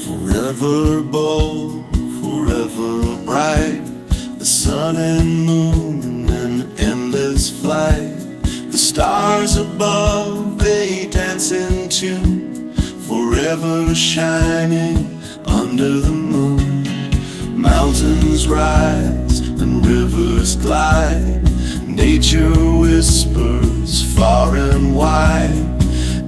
Forever bold, forever bright, the sun and moon in endless flight. The stars above, they dance in tune, forever shining under the moon. Mountains rise and rivers glide, nature whispers far and wide.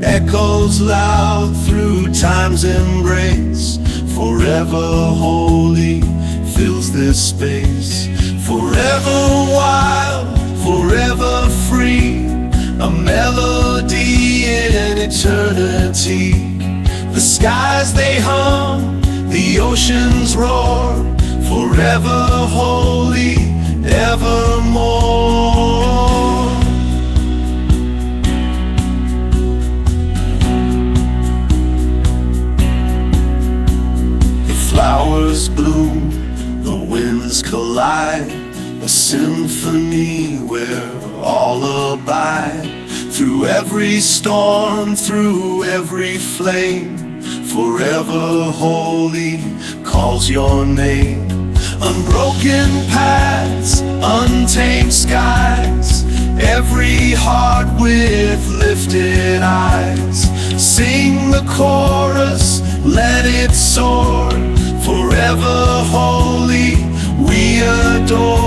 Echoes loud through time's embrace, forever holy fills this space. Forever wild, forever free, a melody in eternity. The skies they hum, the oceans roar, forever holy, evermore. Flowers bloom, the winds collide, a symphony where all abide. Through every storm, through every flame, forever holy calls your name. Unbroken paths, untamed skies, every heart with lifted eyes. Sing the chorus, let it soar, forever holy we adore.